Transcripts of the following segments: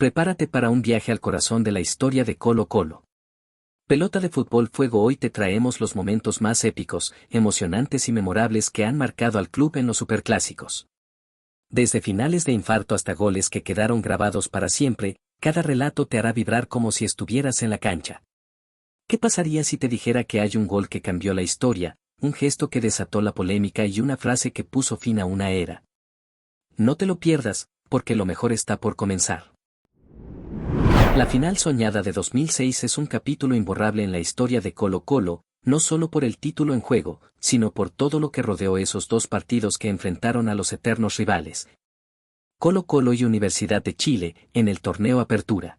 Prepárate para un viaje al corazón de la historia de Colo-Colo. Pelota de Fútbol Fuego. Hoy te traemos los momentos más épicos, emocionantes y memorables que han marcado al club en los superclásicos. Desde finales de infarto hasta goles que quedaron grabados para siempre, cada relato te hará vibrar como si estuvieras en la cancha. ¿Qué pasaría si te dijera que hay un gol que cambió la historia, un gesto que desató la polémica y una frase que puso fin a una era? No te lo pierdas, porque lo mejor está por comenzar. La final soñada de 2006 es un capítulo imborrable en la historia de Colo-Colo, no solo por el título en juego, sino por todo lo que rodeó esos dos partidos que enfrentaron a los eternos rivales, Colo-Colo y Universidad de Chile, en el torneo Apertura.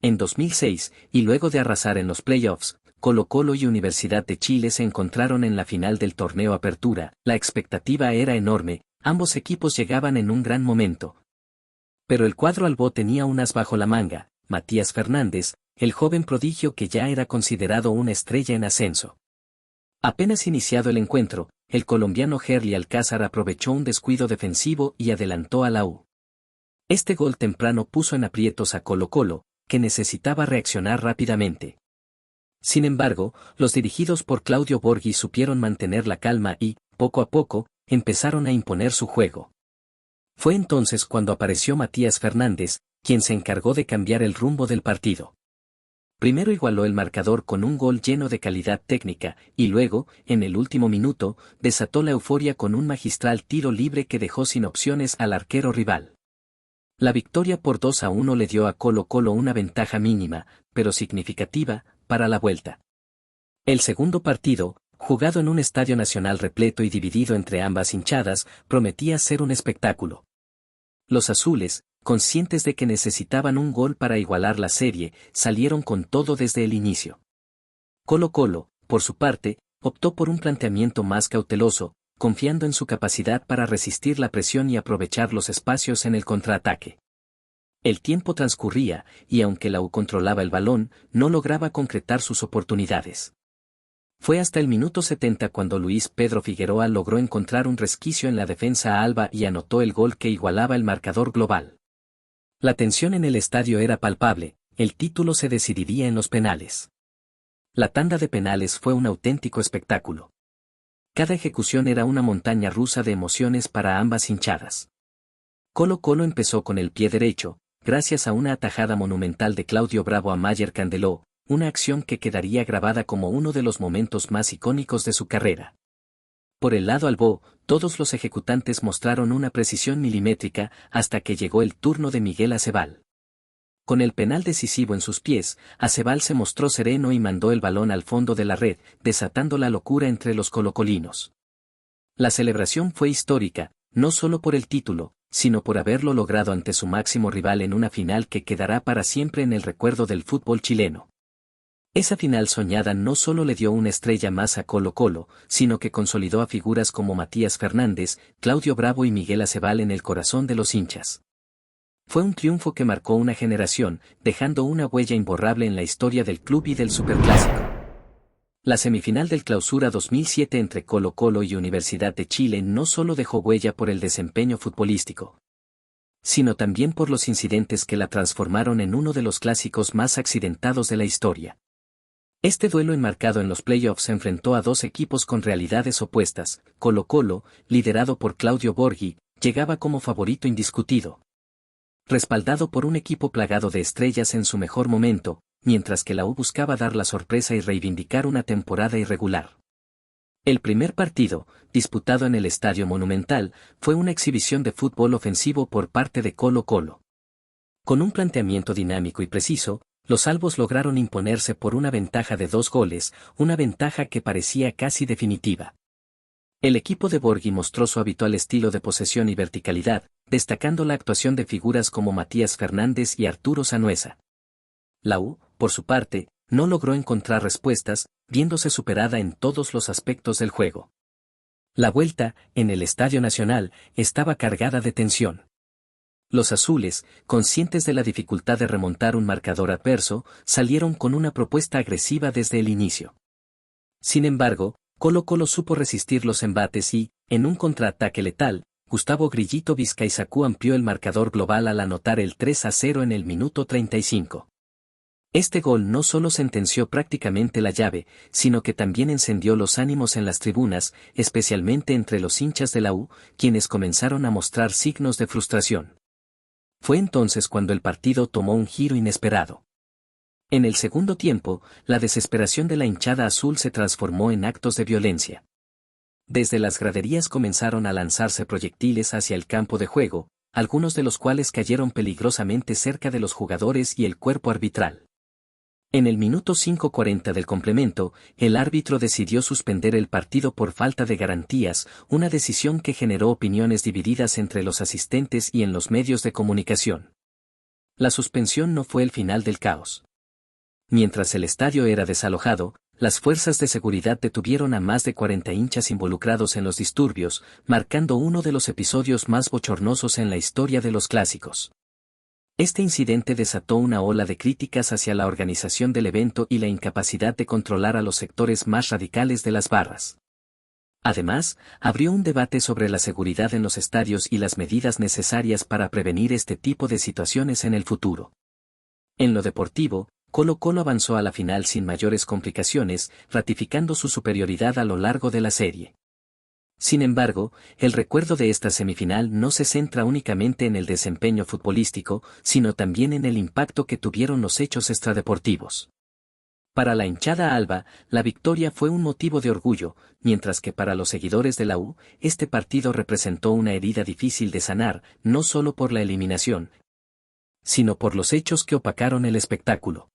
En 2006, y luego de arrasar en los playoffs, Colo-Colo y Universidad de Chile se encontraron en la final del torneo Apertura. La expectativa era enorme, ambos equipos llegaban en un gran momento. Pero el cuadro albó tenía un as bajo la manga: Matías Fernández, el joven prodigio que ya era considerado una estrella en ascenso. Apenas iniciado el encuentro, el colombiano Herly Alcázar aprovechó un descuido defensivo y adelantó a la U. Este gol temprano puso en aprietos a Colo-Colo, que necesitaba reaccionar rápidamente. Sin embargo, los dirigidos por Claudio Borghi supieron mantener la calma y, poco a poco, empezaron a imponer su juego. Fue entonces cuando apareció Matías Fernández, quien se encargó de cambiar el rumbo del partido. Primero igualó el marcador con un gol lleno de calidad técnica, y luego, en el último minuto, desató la euforia con un magistral tiro libre que dejó sin opciones al arquero rival. La victoria por 2-1 le dio a Colo-Colo una ventaja mínima, pero significativa, para la vuelta. El segundo partido, jugado en un estadio nacional repleto y dividido entre ambas hinchadas, prometía ser un espectáculo. Los azules, conscientes de que necesitaban un gol para igualar la serie, salieron con todo desde el inicio. Colo-Colo, por su parte, optó por un planteamiento más cauteloso, confiando en su capacidad para resistir la presión y aprovechar los espacios en el contraataque. El tiempo transcurría, y aunque la U controlaba el balón, no lograba concretar sus oportunidades. Fue hasta el minuto 70 cuando Luis Pedro Figueroa logró encontrar un resquicio en la defensa alba y anotó el gol que igualaba el marcador global. La tensión en el estadio era palpable, el título se decidiría en los penales. La tanda de penales fue un auténtico espectáculo. Cada ejecución era una montaña rusa de emociones para ambas hinchadas. Colo-Colo empezó con el pie derecho, gracias a una atajada monumental de Claudio Bravo a Mayer Candeló, una acción que quedaría grabada como uno de los momentos más icónicos de su carrera. Por el lado albó, todos los ejecutantes mostraron una precisión milimétrica hasta que llegó el turno de Miguel Acebal. Con el penal decisivo en sus pies, Acebal se mostró sereno y mandó el balón al fondo de la red, desatando la locura entre los colocolinos. La celebración fue histórica, no solo por el título, sino por haberlo logrado ante su máximo rival en una final que quedará para siempre en el recuerdo del fútbol chileno. Esa final soñada no solo le dio una estrella más a Colo-Colo, sino que consolidó a figuras como Matías Fernández, Claudio Bravo y Miguel Acebal en el corazón de los hinchas. Fue un triunfo que marcó una generación, dejando una huella imborrable en la historia del club y del superclásico. La semifinal del Clausura 2007 entre Colo-Colo y Universidad de Chile no solo dejó huella por el desempeño futbolístico, sino también por los incidentes que la transformaron en uno de los clásicos más accidentados de la historia. Este duelo enmarcado en los playoffs enfrentó a dos equipos con realidades opuestas. Colo-Colo, liderado por Claudio Borghi, llegaba como favorito indiscutido, respaldado por un equipo plagado de estrellas en su mejor momento, mientras que la U buscaba dar la sorpresa y reivindicar una temporada irregular. El primer partido, disputado en el Estadio Monumental, fue una exhibición de fútbol ofensivo por parte de Colo-Colo. Con un planteamiento dinámico y preciso, los albos lograron imponerse por una ventaja de 2 goles, una ventaja que parecía casi definitiva. El equipo de Borghi mostró su habitual estilo de posesión y verticalidad, destacando la actuación de figuras como Matías Fernández y Arturo Sanhueza. La U, por su parte, no logró encontrar respuestas, viéndose superada en todos los aspectos del juego. La vuelta, en el Estadio Nacional, estaba cargada de tensión. Los azules, conscientes de la dificultad de remontar un marcador adverso, salieron con una propuesta agresiva desde el inicio. Sin embargo, Colo-Colo supo resistir los embates y, en un contraataque letal, Gustavo Grillito Vizcaizacú amplió el marcador global al anotar el 3-0 en el minuto 35. Este gol no solo sentenció prácticamente la llave, sino que también encendió los ánimos en las tribunas, especialmente entre los hinchas de la U, quienes comenzaron a mostrar signos de frustración. Fue entonces cuando el partido tomó un giro inesperado. En el segundo tiempo, la desesperación de la hinchada azul se transformó en actos de violencia. Desde las graderías comenzaron a lanzarse proyectiles hacia el campo de juego, algunos de los cuales cayeron peligrosamente cerca de los jugadores y el cuerpo arbitral. En el minuto 5:40 del complemento, el árbitro decidió suspender el partido por falta de garantías, una decisión que generó opiniones divididas entre los asistentes y en los medios de comunicación. La suspensión no fue el final del caos. Mientras el estadio era desalojado, las fuerzas de seguridad detuvieron a más de 40 hinchas involucrados en los disturbios, marcando uno de los episodios más bochornosos en la historia de los clásicos. Este incidente desató una ola de críticas hacia la organización del evento y la incapacidad de controlar a los sectores más radicales de las barras. Además, abrió un debate sobre la seguridad en los estadios y las medidas necesarias para prevenir este tipo de situaciones en el futuro. En lo deportivo, Colo-Colo avanzó a la final sin mayores complicaciones, ratificando su superioridad a lo largo de la serie. Sin embargo, el recuerdo de esta semifinal no se centra únicamente en el desempeño futbolístico, sino también en el impacto que tuvieron los hechos extradeportivos. Para la hinchada alba, la victoria fue un motivo de orgullo, mientras que para los seguidores de la U, este partido representó una herida difícil de sanar, no solo por la eliminación, sino por los hechos que opacaron el espectáculo.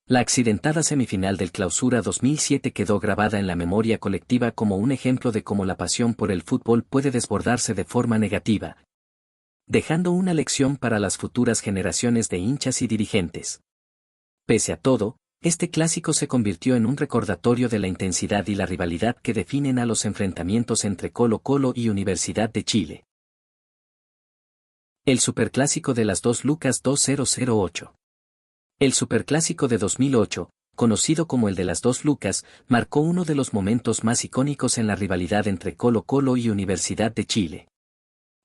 La accidentada semifinal del Clausura 2007 quedó grabada en la memoria colectiva como un ejemplo de cómo la pasión por el fútbol puede desbordarse de forma negativa, dejando una lección para las futuras generaciones de hinchas y dirigentes. Pese a todo, este clásico se convirtió en un recordatorio de la intensidad y la rivalidad que definen a los enfrentamientos entre Colo-Colo y Universidad de Chile. El Superclásico de las Dos Lucas 2008. El Superclásico de 2008, conocido como el de las Dos Lucas, marcó uno de los momentos más icónicos en la rivalidad entre Colo-Colo y Universidad de Chile.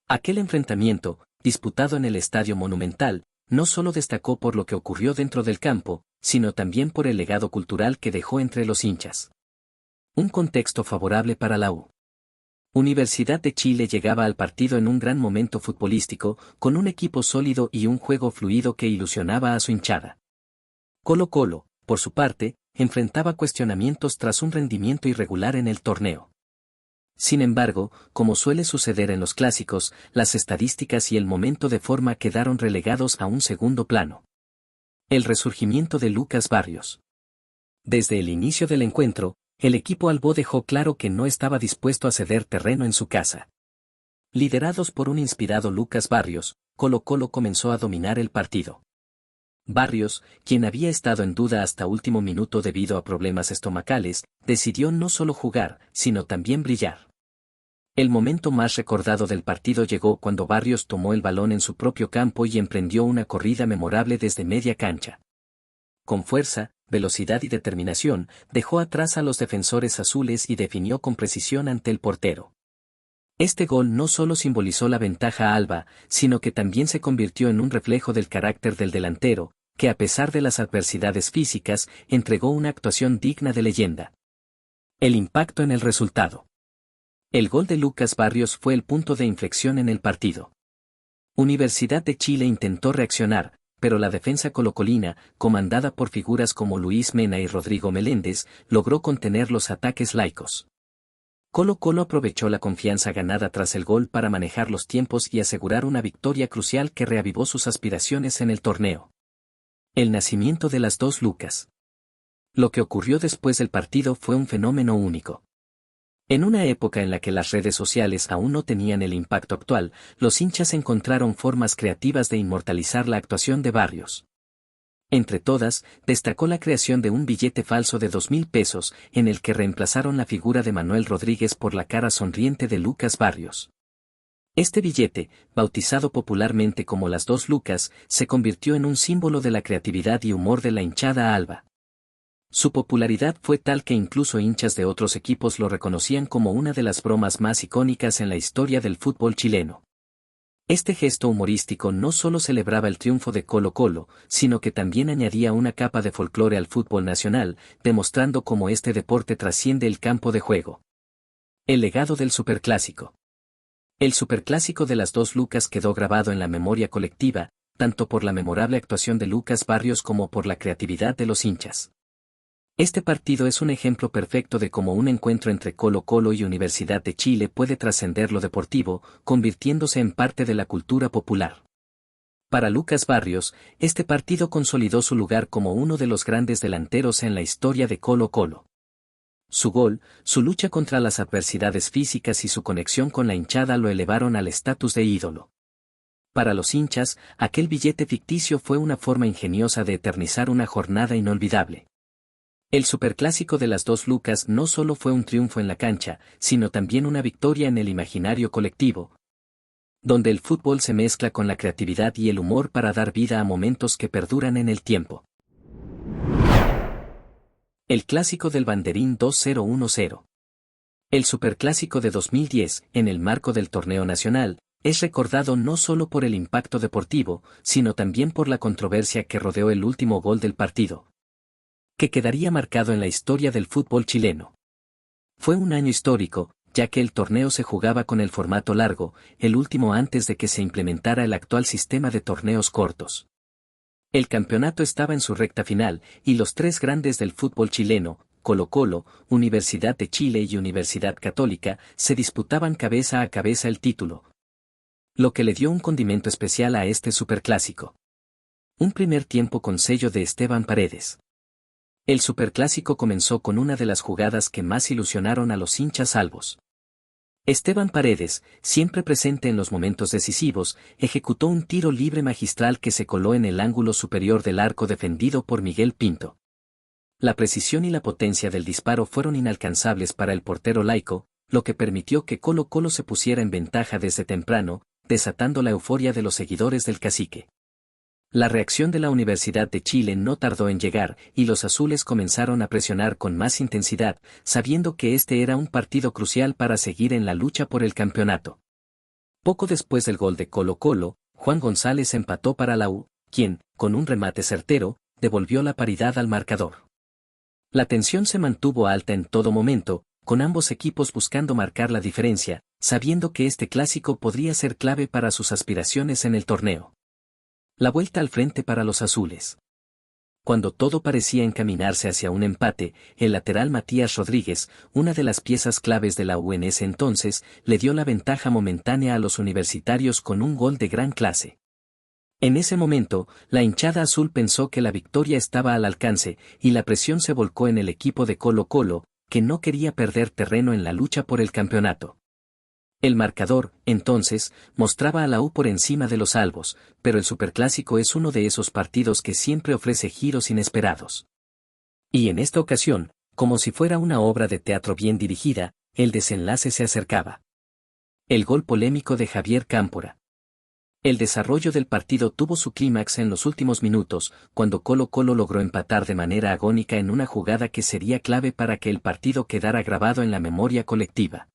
Aquel enfrentamiento, disputado en el Estadio Monumental, no solo destacó por lo que ocurrió dentro del campo, sino también por el legado cultural que dejó entre los hinchas. Un contexto favorable para la U. Universidad de Chile llegaba al partido en un gran momento futbolístico, con un equipo sólido y un juego fluido que ilusionaba a su hinchada. Colo-Colo, por su parte, enfrentaba cuestionamientos tras un rendimiento irregular en el torneo. Sin embargo, como suele suceder en los clásicos, las estadísticas y el momento de forma quedaron relegados a un segundo plano. El resurgimiento de Lucas Barrios. Desde el inicio del encuentro, el equipo albo dejó claro que no estaba dispuesto a ceder terreno en su casa. Liderados por un inspirado Lucas Barrios, Colo-Colo comenzó a dominar el partido. Barrios, quien había estado en duda hasta último minuto debido a problemas estomacales, decidió no solo jugar, sino también brillar. El momento más recordado del partido llegó cuando Barrios tomó el balón en su propio campo y emprendió una corrida memorable desde media cancha. Con fuerza, velocidad y determinación, dejó atrás a los defensores azules y definió con precisión ante el portero. Este gol no solo simbolizó la ventaja alba, sino que también se convirtió en un reflejo del carácter del delantero, que a pesar de las adversidades físicas, entregó una actuación digna de leyenda. El impacto en el resultado. El gol de Lucas Barrios fue el punto de inflexión en el partido. Universidad de Chile intentó reaccionar, pero la defensa colocolina, comandada por figuras como Luis Mena y Rodrigo Meléndez, logró contener los ataques laicos. Colo-Colo aprovechó la confianza ganada tras el gol para manejar los tiempos y asegurar una victoria crucial que reavivó sus aspiraciones en el torneo. El nacimiento de las Dos Lucas. Lo que ocurrió después del partido fue un fenómeno único. En una época en la que las redes sociales aún no tenían el impacto actual, los hinchas encontraron formas creativas de inmortalizar la actuación de Barrios. Entre todas, destacó la creación de un billete falso de 2.000 pesos, en el que reemplazaron la figura de Manuel Rodríguez por la cara sonriente de Lucas Barrios. Este billete, bautizado popularmente como las Dos Lucas, se convirtió en un símbolo de la creatividad y humor de la hinchada alba. Su popularidad fue tal que incluso hinchas de otros equipos lo reconocían como una de las bromas más icónicas en la historia del fútbol chileno. Este gesto humorístico no solo celebraba el triunfo de Colo-Colo, sino que también añadía una capa de folclore al fútbol nacional, demostrando cómo este deporte trasciende el campo de juego. El legado del Superclásico. El Superclásico de las dos Lucas quedó grabado en la memoria colectiva, tanto por la memorable actuación de Lucas Barrios como por la creatividad de los hinchas. Este partido es un ejemplo perfecto de cómo un encuentro entre Colo-Colo y Universidad de Chile puede trascender lo deportivo, convirtiéndose en parte de la cultura popular. Para Lucas Barrios, este partido consolidó su lugar como uno de los grandes delanteros en la historia de Colo-Colo. Su gol, su lucha contra las adversidades físicas y su conexión con la hinchada lo elevaron al estatus de ídolo. Para los hinchas, aquel billete ficticio fue una forma ingeniosa de eternizar una jornada inolvidable. El Superclásico de las dos Lucas no solo fue un triunfo en la cancha, sino también una victoria en el imaginario colectivo, donde el fútbol se mezcla con la creatividad y el humor para dar vida a momentos que perduran en el tiempo. El Clásico del Banderín 2010. El Superclásico de 2010, en el marco del torneo nacional, es recordado no solo por el impacto deportivo, sino también por la controversia que rodeó el último gol del partido, que quedaría marcado en la historia del fútbol chileno. Fue un año histórico, ya que el torneo se jugaba con el formato largo, el último antes de que se implementara el actual sistema de torneos cortos. El campeonato estaba en su recta final, y los tres grandes del fútbol chileno, Colo-Colo, Universidad de Chile y Universidad Católica, se disputaban cabeza a cabeza el título, lo que le dio un condimento especial a este superclásico. Un primer tiempo con sello de Esteban Paredes. El Superclásico comenzó con una de las jugadas que más ilusionaron a los hinchas albos. Esteban Paredes, siempre presente en los momentos decisivos, ejecutó un tiro libre magistral que se coló en el ángulo superior del arco defendido por Miguel Pinto. La precisión y la potencia del disparo fueron inalcanzables para el portero laico, lo que permitió que Colo-Colo se pusiera en ventaja desde temprano, desatando la euforia de los seguidores del cacique. La reacción de la Universidad de Chile no tardó en llegar, y los azules comenzaron a presionar con más intensidad, sabiendo que este era un partido crucial para seguir en la lucha por el campeonato. Poco después del gol de Colo-Colo, Juan González empató para la U, quien, con un remate certero, devolvió la paridad al marcador. La tensión se mantuvo alta en todo momento, con ambos equipos buscando marcar la diferencia, sabiendo que este clásico podría ser clave para sus aspiraciones en el torneo. La vuelta al frente para los azules. Cuando todo parecía encaminarse hacia un empate, el lateral Matías Rodríguez, una de las piezas claves de la U en ese entonces, le dio la ventaja momentánea a los universitarios con un gol de gran clase. En ese momento, la hinchada azul pensó que la victoria estaba al alcance, y la presión se volcó en el equipo de Colo-Colo, que no quería perder terreno en la lucha por el campeonato. El marcador, entonces, mostraba a la U por encima de los albos, pero el Superclásico es uno de esos partidos que siempre ofrece giros inesperados. Y en esta ocasión, como si fuera una obra de teatro bien dirigida, el desenlace se acercaba. El gol polémico de Javier Cámpora. El desarrollo del partido tuvo su clímax en los últimos minutos, cuando Colo-Colo logró empatar de manera agónica en una jugada que sería clave para que el partido quedara grabado en la memoria colectiva.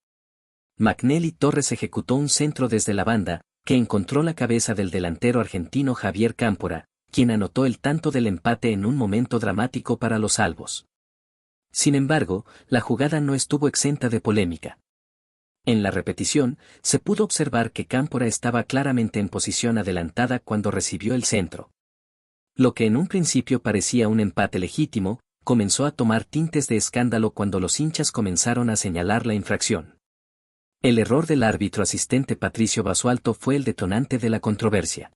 Magnelli Torres ejecutó un centro desde la banda, que encontró la cabeza del delantero argentino Javier Cámpora, quien anotó el tanto del empate en un momento dramático para los albos. Sin embargo, la jugada no estuvo exenta de polémica. En la repetición, se pudo observar que Cámpora estaba claramente en posición adelantada cuando recibió el centro. Lo que en un principio parecía un empate legítimo, comenzó a tomar tintes de escándalo cuando los hinchas comenzaron a señalar la infracción. El error del árbitro asistente Patricio Basualto fue el detonante de la controversia.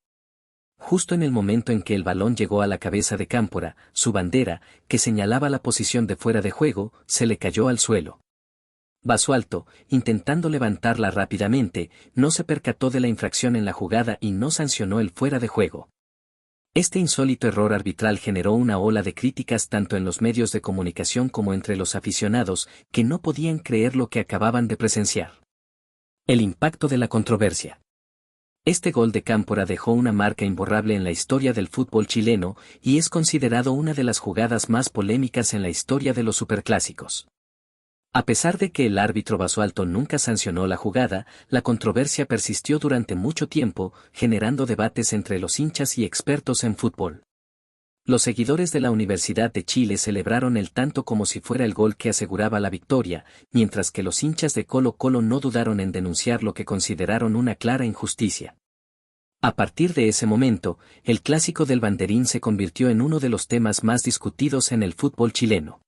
Justo en el momento en que el balón llegó a la cabeza de Cámpora, su bandera, que señalaba la posición de fuera de juego, se le cayó al suelo. Basualto, intentando levantarla rápidamente, no se percató de la infracción en la jugada y no sancionó el fuera de juego. Este insólito error arbitral generó una ola de críticas tanto en los medios de comunicación como entre los aficionados, que no podían creer lo que acababan de presenciar. El impacto de la controversia. Este gol de Cámpora dejó una marca imborrable en la historia del fútbol chileno y es considerado una de las jugadas más polémicas en la historia de los superclásicos. A pesar de que el árbitro Basualto nunca sancionó la jugada, la controversia persistió durante mucho tiempo, generando debates entre los hinchas y expertos en fútbol. Los seguidores de la Universidad de Chile celebraron el tanto como si fuera el gol que aseguraba la victoria, mientras que los hinchas de Colo-Colo no dudaron en denunciar lo que consideraron una clara injusticia. A partir de ese momento, el clásico del banderín se convirtió en uno de los temas más discutidos en el fútbol chileno.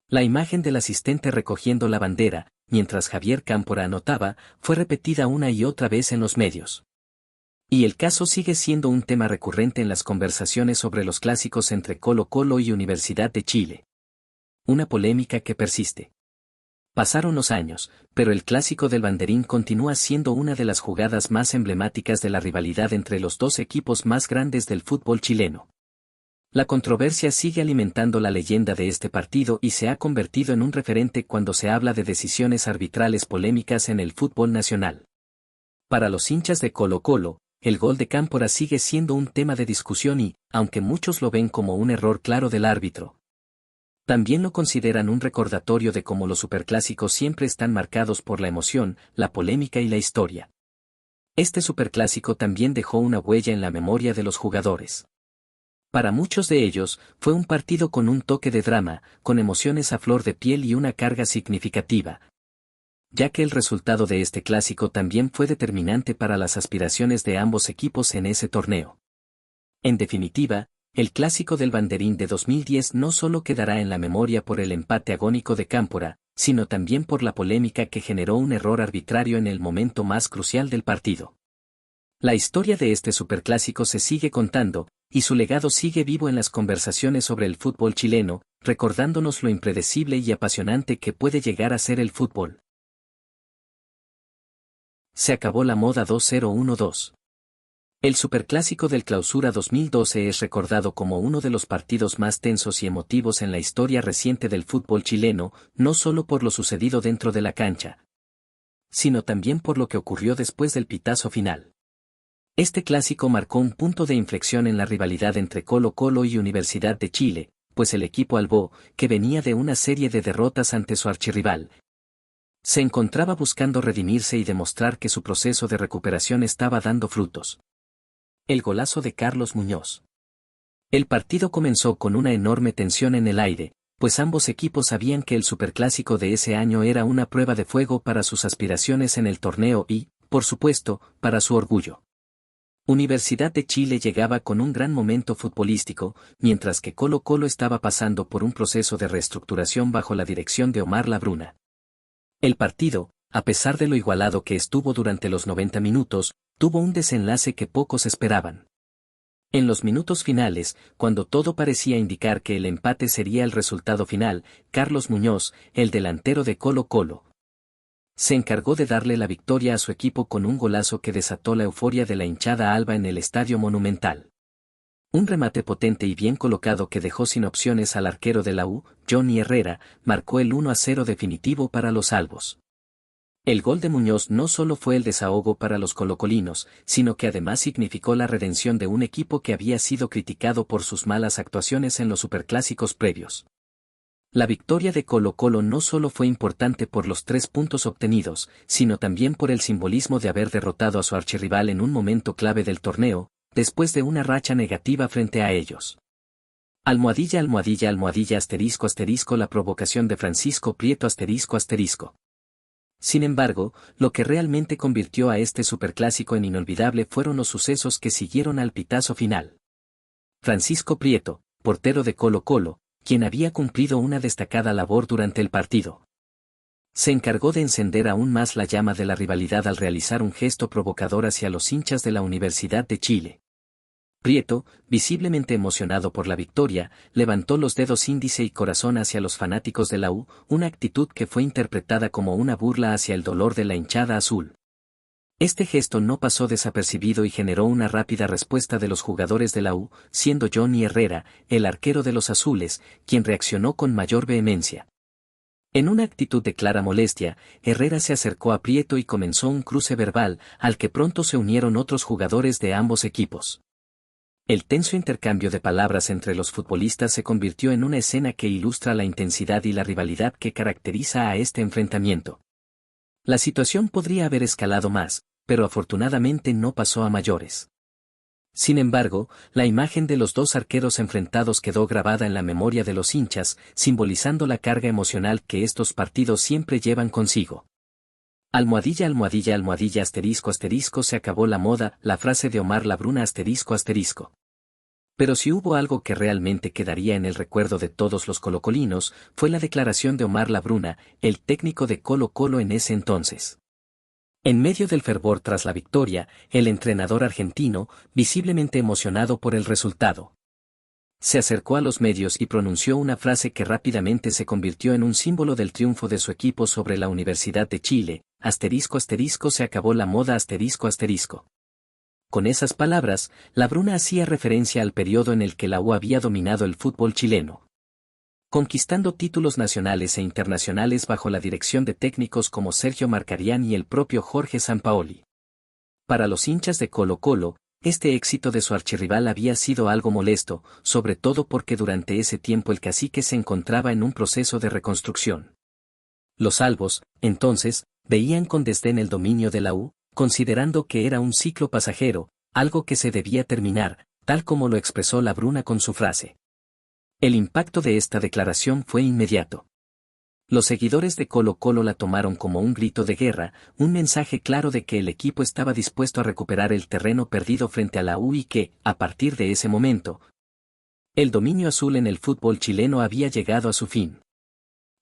La imagen del asistente recogiendo la bandera, mientras Javier Cámpora anotaba, fue repetida una y otra vez en los medios. Y el caso sigue siendo un tema recurrente en las conversaciones sobre los clásicos entre Colo-Colo y Universidad de Chile. Una polémica que persiste. Pasaron los años, pero el clásico del banderín continúa siendo una de las jugadas más emblemáticas de la rivalidad entre los dos equipos más grandes del fútbol chileno. La controversia sigue alimentando la leyenda de este partido y se ha convertido en un referente cuando se habla de decisiones arbitrales polémicas en el fútbol nacional. Para los hinchas de Colo-Colo, el gol de Cámpora sigue siendo un tema de discusión y, aunque muchos lo ven como un error claro del árbitro, también lo consideran un recordatorio de cómo los superclásicos siempre están marcados por la emoción, la polémica y la historia. Este superclásico también dejó una huella en la memoria de los jugadores. Para muchos de ellos, fue un partido con un toque de drama, con emociones a flor de piel y una carga significativa, ya que el resultado de este clásico también fue determinante para las aspiraciones de ambos equipos en ese torneo. En definitiva, el clásico del banderín de 2010 no solo quedará en la memoria por el empate agónico de Cámpora, sino también por la polémica que generó un error arbitrario en el momento más crucial del partido. La historia de este superclásico se sigue contando, y su legado sigue vivo en las conversaciones sobre el fútbol chileno, recordándonos lo impredecible y apasionante que puede llegar a ser el fútbol. Se acabó la moda 2012. El superclásico del Clausura 2012 es recordado como uno de los partidos más tensos y emotivos en la historia reciente del fútbol chileno, no solo por lo sucedido dentro de la cancha, sino también por lo que ocurrió después del pitazo final. Este clásico marcó un punto de inflexión en la rivalidad entre Colo-Colo y Universidad de Chile, pues el equipo albó, que venía de una serie de derrotas ante su archirrival, se encontraba buscando redimirse y demostrar que su proceso de recuperación estaba dando frutos. El golazo de Carlos Muñoz. El partido comenzó con una enorme tensión en el aire, pues ambos equipos sabían que el superclásico de ese año era una prueba de fuego para sus aspiraciones en el torneo y, por supuesto, para su orgullo. Universidad de Chile llegaba con un gran momento futbolístico, mientras que Colo-Colo estaba pasando por un proceso de reestructuración bajo la dirección de Omar Labruna. El partido, a pesar de lo igualado que estuvo durante los 90 minutos, tuvo un desenlace que pocos esperaban. En los minutos finales, cuando todo parecía indicar que el empate sería el resultado final, Carlos Muñoz, el delantero de Colo-Colo, se encargó de darle la victoria a su equipo con un golazo que desató la euforia de la hinchada alba en el Estadio Monumental. Un remate potente y bien colocado que dejó sin opciones al arquero de la U, Johnny Herrera, marcó el 1-0 definitivo para los albos. El gol de Muñoz no solo fue el desahogo para los colocolinos, sino que además significó la redención de un equipo que había sido criticado por sus malas actuaciones en los superclásicos previos. La victoria de Colo-Colo no solo fue importante por los 3 puntos obtenidos, sino también por el simbolismo de haber derrotado a su archirrival en un momento clave del torneo, después de una racha negativa frente a ellos. Almohadilla almohadilla almohadilla asterisco asterisco la provocación de Francisco Prieto asterisco asterisco. Sin embargo, lo que realmente convirtió a este superclásico en inolvidable fueron los sucesos que siguieron al pitazo final. Francisco Prieto, portero de Colo-Colo, quien había cumplido una destacada labor durante el partido, se encargó de encender aún más la llama de la rivalidad al realizar un gesto provocador hacia los hinchas de la Universidad de Chile. Prieto, visiblemente emocionado por la victoria, levantó los dedos índice y corazón hacia los fanáticos de la U, una actitud que fue interpretada como una burla hacia el dolor de la hinchada azul. Este gesto no pasó desapercibido y generó una rápida respuesta de los jugadores de la U, siendo Johnny Herrera, el arquero de los azules, quien reaccionó con mayor vehemencia. En una actitud de clara molestia, Herrera se acercó a Prieto y comenzó un cruce verbal, al que pronto se unieron otros jugadores de ambos equipos. El tenso intercambio de palabras entre los futbolistas se convirtió en una escena que ilustra la intensidad y la rivalidad que caracteriza a este enfrentamiento. La situación podría haber escalado más, pero afortunadamente no pasó a mayores. Sin embargo, la imagen de los dos arqueros enfrentados quedó grabada en la memoria de los hinchas, simbolizando la carga emocional que estos partidos siempre llevan consigo. Almohadilla, almohadilla, almohadilla, asterisco, asterisco, se acabó la moda, la frase de Omar Labruna, asterisco, asterisco. Pero si hubo algo que realmente quedaría en el recuerdo de todos los colocolinos, fue la declaración de Omar Labruna, el técnico de Colo-Colo en ese entonces. En medio del fervor tras la victoria, el entrenador argentino, visiblemente emocionado por el resultado, se acercó a los medios y pronunció una frase que rápidamente se convirtió en un símbolo del triunfo de su equipo sobre la Universidad de Chile, asterisco, asterisco, se acabó la moda, asterisco, asterisco. Con esas palabras, Labruna hacía referencia al periodo en el que la U había dominado el fútbol chileno, conquistando títulos nacionales e internacionales bajo la dirección de técnicos como Sergio Marcarián y el propio Jorge Sampaoli. Para los hinchas de Colo-Colo, este éxito de su archirrival había sido algo molesto, sobre todo porque durante ese tiempo el cacique se encontraba en un proceso de reconstrucción. Los albos, entonces, veían con desdén el dominio de la U, considerando que era un ciclo pasajero, algo que se debía terminar, tal como lo expresó Labruna con su frase. El impacto de esta declaración fue inmediato. Los seguidores de Colo-Colo la tomaron como un grito de guerra, un mensaje claro de que el equipo estaba dispuesto a recuperar el terreno perdido frente a la U y que, a partir de ese momento, el dominio azul en el fútbol chileno había llegado a su fin.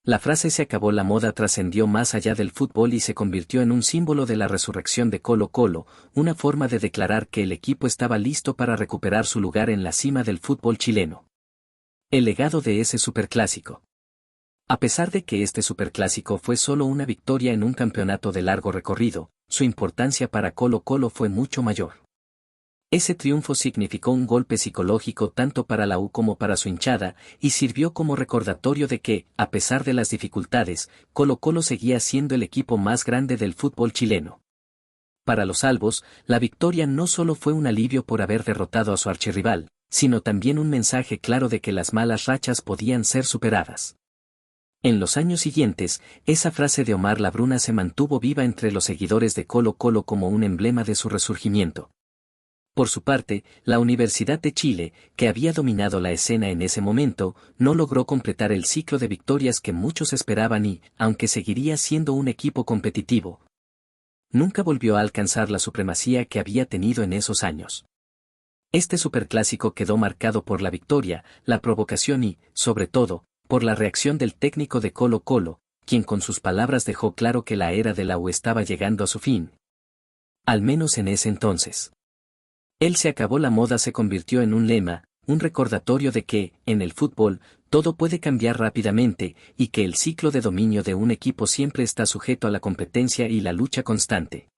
La frase "se acabó la moda" trascendió más allá del fútbol y se convirtió en un símbolo de la resurrección de Colo-Colo, una forma de declarar que el equipo estaba listo para recuperar su lugar en la cima del fútbol chileno. El legado de ese superclásico. A pesar de que este superclásico fue solo una victoria en un campeonato de largo recorrido, su importancia para Colo-Colo fue mucho mayor. Ese triunfo significó un golpe psicológico tanto para la U como para su hinchada, y sirvió como recordatorio de que, a pesar de las dificultades, Colo-Colo seguía siendo el equipo más grande del fútbol chileno. Para los albos, la victoria no solo fue un alivio por haber derrotado a su archirrival, sino también un mensaje claro de que las malas rachas podían ser superadas. En los años siguientes, esa frase de Omar Labruna se mantuvo viva entre los seguidores de Colo-Colo como un emblema de su resurgimiento. Por su parte, la Universidad de Chile, que había dominado la escena en ese momento, no logró completar el ciclo de victorias que muchos esperaban y, aunque seguiría siendo un equipo competitivo, nunca volvió a alcanzar la supremacía que había tenido en esos años. Este superclásico quedó marcado por la victoria, la provocación y, sobre todo, por la reacción del técnico de Colo-Colo, quien con sus palabras dejó claro que la era de la U estaba llegando a su fin. Al menos en ese entonces. El "se acabó la moda" se convirtió en un lema, un recordatorio de que, en el fútbol, todo puede cambiar rápidamente, y que el ciclo de dominio de un equipo siempre está sujeto a la competencia y la lucha constante.